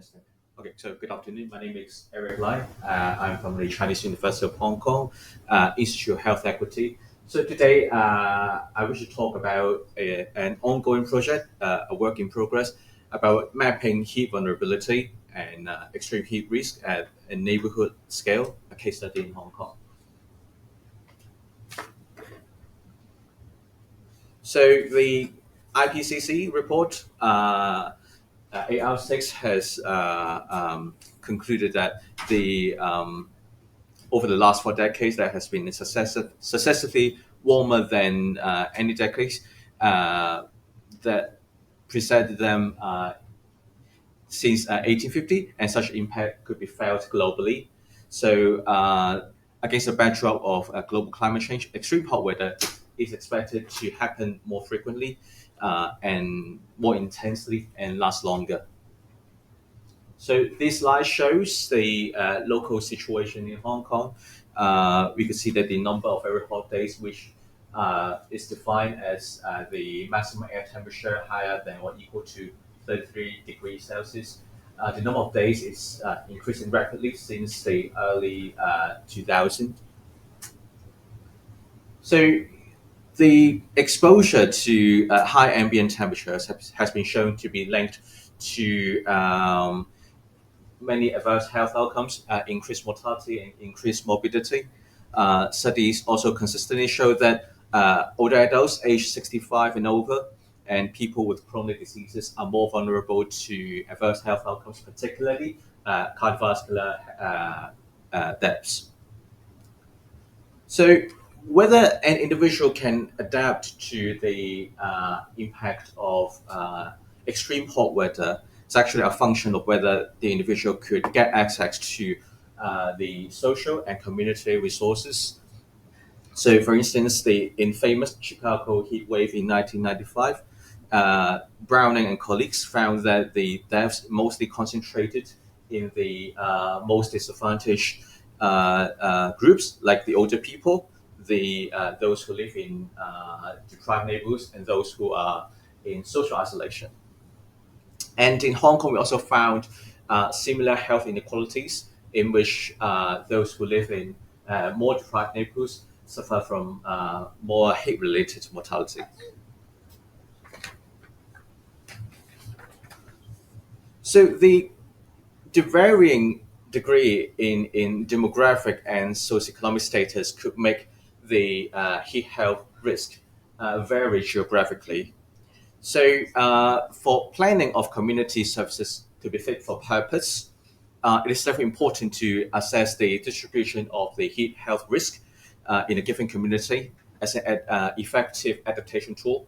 Testing. Okay, so good afternoon. My name is Eric Lai. I'm from the Chinese University of Hong Kong, Institute of Health Equity. So today, I wish to talk about an ongoing project, a work in progress, about mapping heat vulnerability and extreme heat risk at a neighbourhood scale, a case study in Hong Kong. So the IPCC report AR6 has concluded that the over the last 4 decades there has been successively warmer than any decades that preceded them since 1850, and such impact could be felt globally. So, against the backdrop of global climate change, extreme hot weather is expected to happen more frequently and more intensely and last longer. So this slide shows the local situation in Hong Kong. We can see that the number of very hot days, which is defined as the maximum air temperature higher than or equal to 33 degrees Celsius. The number of days is increasing rapidly since the early 2000s. So the exposure to high ambient temperatures has been shown to be linked to many adverse health outcomes, increased mortality and increased morbidity. Studies also consistently show that older adults aged 65 and over and people with chronic diseases are more vulnerable to adverse health outcomes, particularly cardiovascular deaths. So whether an individual can adapt to the impact of extreme hot weather is actually a function of whether the individual could get access to the social and community resources. So, for instance, the infamous Chicago heat wave in 1995, Browning and colleagues found that the deaths mostly concentrated in the most disadvantaged groups, like the older people, those who live in deprived neighborhoods, and those who are in social isolation. And in Hong Kong, we also found similar health inequalities in which those who live in more deprived neighborhoods suffer from more heat-related mortality. So the varying degree in demographic and socioeconomic status could make the heat health risk vary geographically. So, for planning of community services to be fit for purpose, it is therefore important to assess the distribution of the heat health risk in a given community as an effective adaptation tool.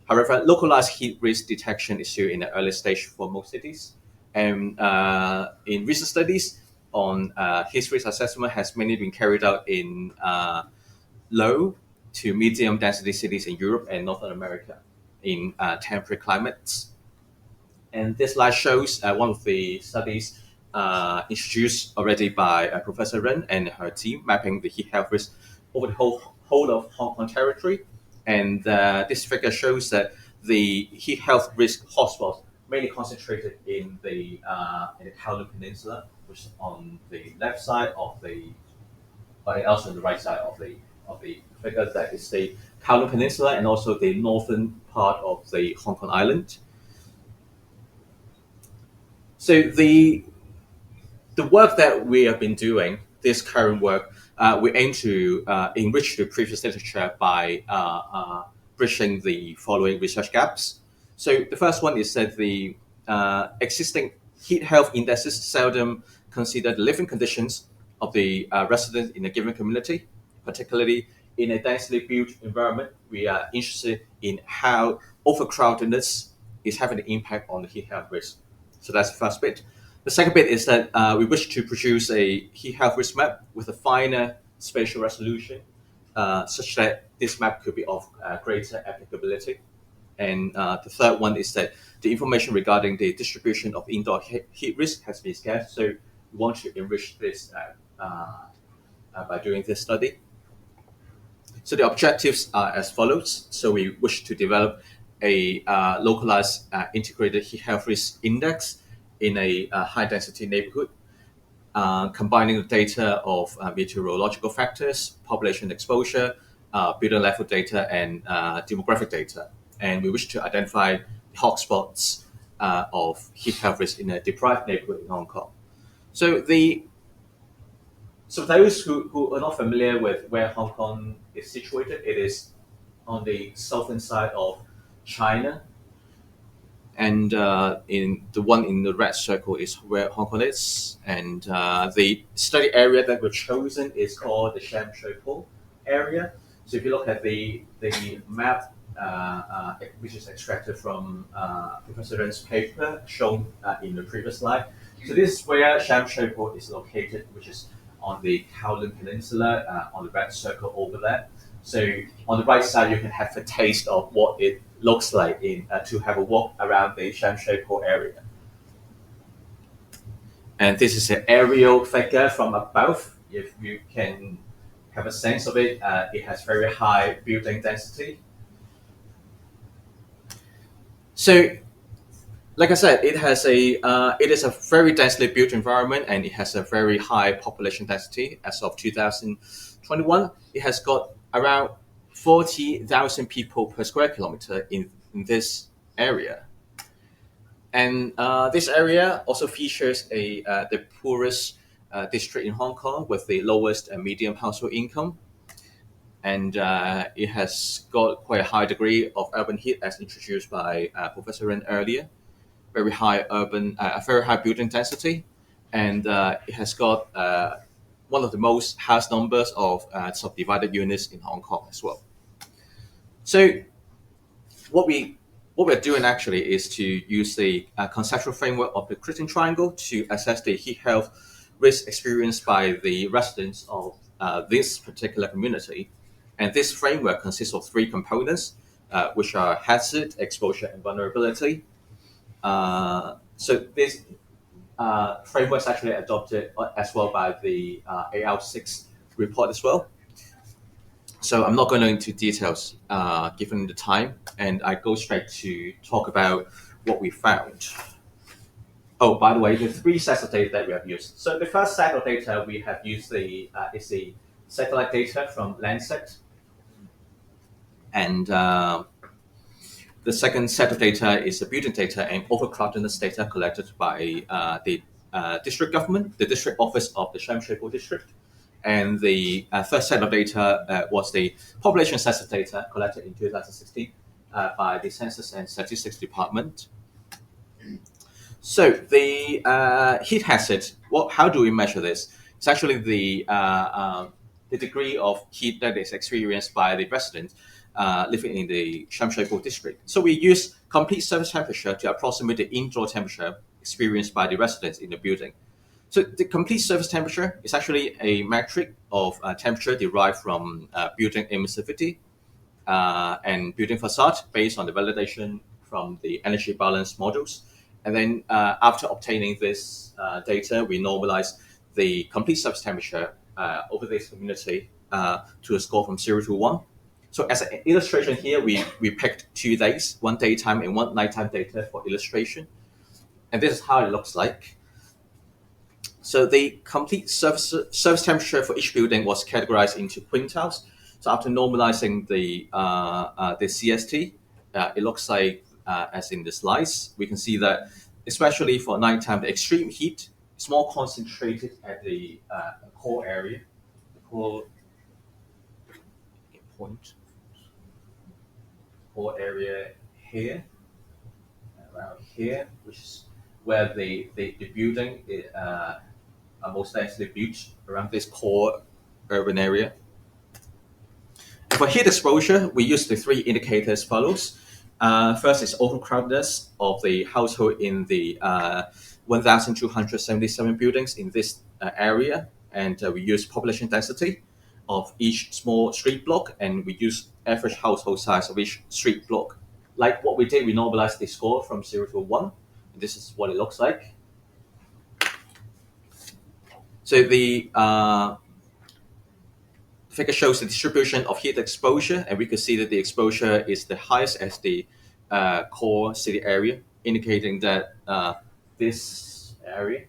However, localized heat risk detection is still in an early stage for most cities. And in recent studies on heat risk assessment has mainly been carried out in low to medium density cities in Europe and North America in temperate climates. And this slide shows one of the studies introduced already by Professor Ren and her team, mapping the heat health risk over the whole of Hong Kong territory. And this figure shows that the heat health risk hotspots mainly concentrated in the Kowloon Peninsula, which is on the left side of the, but also on the right side of the figure. That is the Kowloon Peninsula and also the northern part of the Hong Kong Island. So the work that we have been doing, this current work, we aim to enrich the previous literature by bridging the following research gaps. So the first one is that the existing heat health indexes seldom consider the living conditions of the residents in a given community, particularly in a densely built environment. We are interested in how overcrowdedness is having an impact on the heat health risk. So that's the first bit. The second bit is that we wish to produce a heat health risk map with a finer spatial resolution, such that this map could be of greater applicability. And the third one is that the information regarding the distribution of indoor heat risk has been scarce, so we want to enrich this by doing this study. So the objectives are as follows. So we wish to develop a localized integrated heat health risk index in a high density neighborhood, combining the data of meteorological factors, population exposure, building level data, and demographic data. And we wish to identify hotspots of heat health risk in a deprived neighborhood in Hong Kong. So the so those who are not familiar with where Hong Kong is situated, it is on the southern side of China, and in the one in the red circle is where Hong Kong is, and the study area that we've chosen is called the Sham Shui Po area. So if you look at the map, which is extracted from Professor Ren's paper shown in the previous slide, so this is where Sham Shui Po is located, which is on the Kowloon Peninsula, on the red circle over there. So on the right side, you can have a taste of what it looks like to have a walk around the Sham Shui Po area. And this is an aerial figure from above. If you can have a sense of it, it has very high building density. So, like I said, it is a very densely built environment, and it has a very high population density. As of 2021, it has got around 40,000 people per square kilometer in this area. And this area also features the poorest district in Hong Kong with the lowest medium household income. And it has got quite a high degree of urban heat, as introduced by Professor Ren earlier. Very high building density, and it has got one of the most highest numbers of subdivided units in Hong Kong as well. So what we're doing actually is to use the conceptual framework of the Christian Triangle to assess the heat health risk experienced by the residents of this particular community. And this framework consists of three components, which are hazard, exposure, and vulnerability. So this framework is actually adopted as well by the AL6 report as well. So I'm not going into details given the time, and I go straight to talk about what we found. Oh, by the way, the three sets of data that we have used. So the first set of data we have used is the satellite data from Landsat, and the second set of data is the building data and overcrowdedness data collected by the district government, the district office of the Sham Shui Po district. And the third set of data was the population census data collected in 2016 by the Census and Statistics Department. So the heat hazard, how do we measure this? It's actually the degree of heat that is experienced by the residents living in the Sham Shui Po district. So we use complete surface temperature to approximate the indoor temperature experienced by the residents in the building. So the complete surface temperature is actually a metric of temperature derived from building emissivity and building facade based on the validation from the energy balance models. And then after obtaining this data, we normalize the complete surface temperature over this community to a score from 0 to 1. So as an illustration here, we picked 2 days, one daytime and one nighttime data for illustration. And this is how it looks like. So the complete surface temperature for each building was categorized into quintiles. So after normalizing the CST, it looks like, as in the slides, we can see that especially for nighttime, the extreme heat is more concentrated at the core area, the core area here, around here, which is where the building are most densely built around this core urban area. For heat exposure, we use the 3 indicators follows. First is overcrowdedness of the household in the 1,277 buildings in this area, and we use population density of each small street block, and we use average household size of each street block. Like what we did, we normalized the score from 0 to 1. This is what it looks like. So the figure shows the distribution of heat exposure, and we can see that the exposure is the highest as the core city area, indicating that this area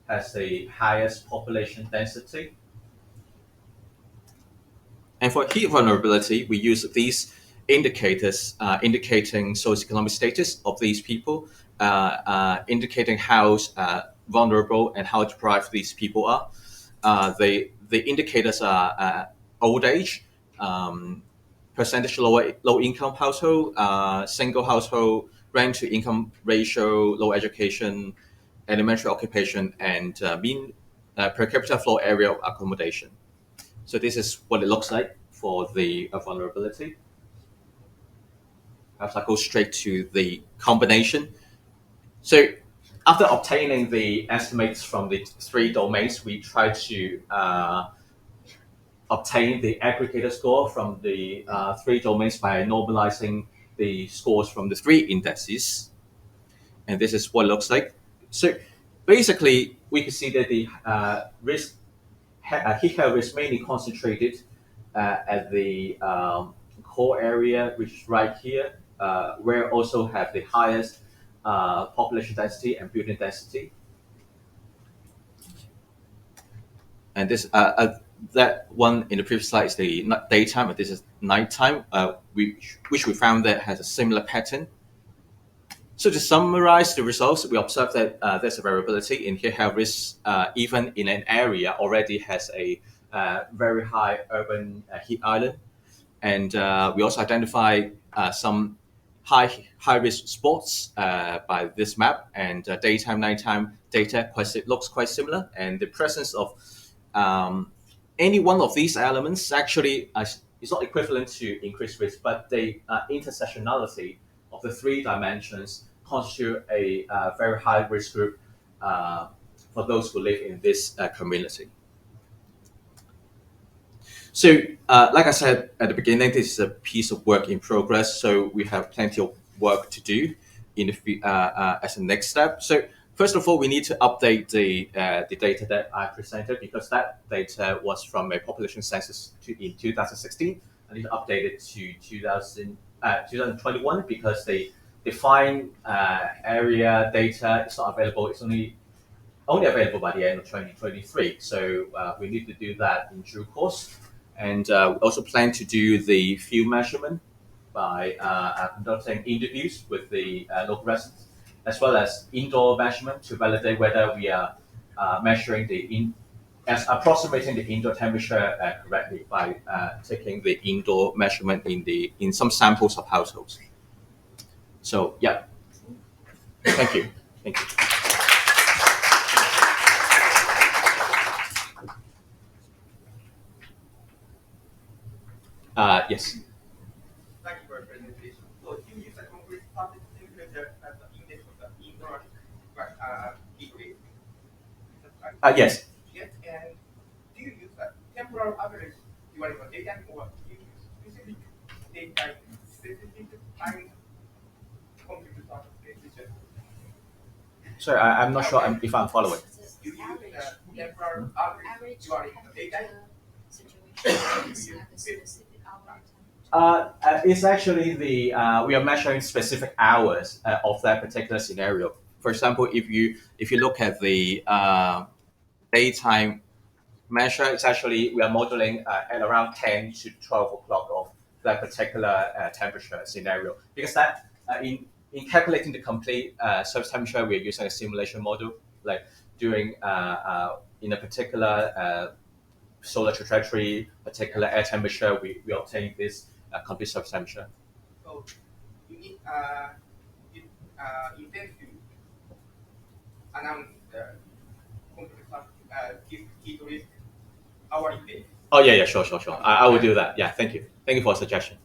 has the highest population density. And for heat vulnerability, we use these indicators indicating socioeconomic status of these people, indicating how vulnerable and how deprived these people are. The indicators are old age, percentage low income household, single household, rent to income ratio, low education, elementary occupation, and mean per capita floor area of accommodation. So this is what it looks like for the vulnerability. Perhaps I go straight to the combination. So after obtaining the estimates from the three domains, we try to obtain the aggregator score from the three domains by normalizing the scores from the three indices. And this is what it looks like. So basically, we can see that the heat health is mainly concentrated at the core area, which is right here, where also have the highest population density and building density. And this that one in the previous slide is the daytime, and this is nighttime, which we found that has a similar pattern. So to summarize the results, we observed that there's a variability in heat health risk, even in an area already has a very high urban heat island. And we also identify some high risk spots by this map, and daytime, nighttime data looks quite similar. And the presence of any one of these elements actually is not equivalent to increased risk, but the intersectionality of the three dimensions constitute a very high risk group for those who live in this community. So, like I said at the beginning, this is a piece of work in progress. So we have plenty of work to do as a next step. So first of all, we need to update the data that I presented, because that data was from a population census in 2016. I need to update it to 2021 because the defined area data is not available. It's only available by the end of 2023. So we need to do that in due course. And we also plan to do the field measurement by conducting interviews with the local residents, as well as indoor measurement to validate whether we are measuring approximating the indoor temperature correctly by taking the indoor measurement in some samples of households. So yeah, thank you. Thank you. Yes. Thank you for your presentation. So you use a concrete public temperature as the index of the indoor decrease. Yes. Yes, and do you use a temporal average during the daytime, or do you use specific time computer temperature? Sorry, I'm not sure if I'm following. Do you use the temporal average during the daytime? It's actually we are measuring specific hours of that particular scenario. For example, if you look at the daytime measure, it's actually we are modeling at around 10 to 12 o'clock of that particular temperature scenario, because that in calculating the complete surface temperature, we are using a simulation model, like during in a particular solar trajectory, particular air temperature, we obtain this complete surface temperature. So you need intend to announce the key risk hourly basis. Oh yeah, sure. I will do that. Yeah, thank you for the suggestion.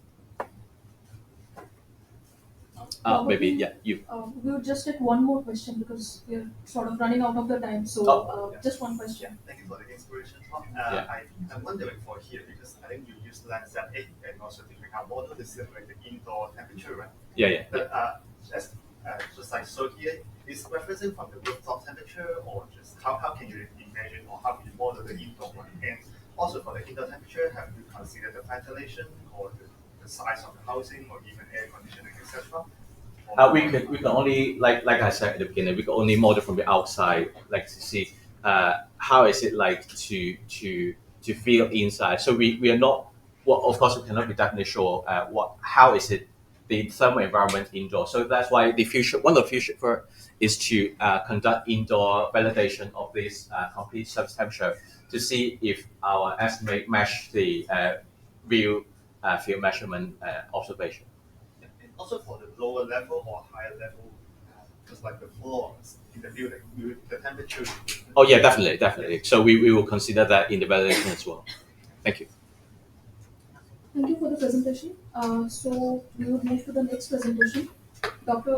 Maybe yeah, you. We would just take one more question because we're sort of running out of the time. So Yeah. just one question. Thank you for the inspiration talk. Yeah. I'm wondering for here, because I think you use Landsat 8 and also different model to simulate the indoor temperature, right? Yeah. But just like so here, is referencing from the rooftop temperature, or just how can you imagine or how can you model the indoor one? And also for the indoor temperature, have you considered the ventilation or the size of the housing or even air conditioning, etc.? We can only like I said at the beginning, we can only model from the outside, like to see how is it like to feel inside. So we are not, well, of course we cannot be definitely sure what how is it the thermal environment indoor. So that's why the future one of the future for is to conduct indoor validation of this complete surface temperature to see if our estimate match the real field measurement observation. And also for the lower level or higher level, just like the floors in the building, the temperature. Oh yeah, definitely, definitely. So we will consider that in the validation as well. Thank you. Thank you for the presentation. So we would move to the next presentation. Dr.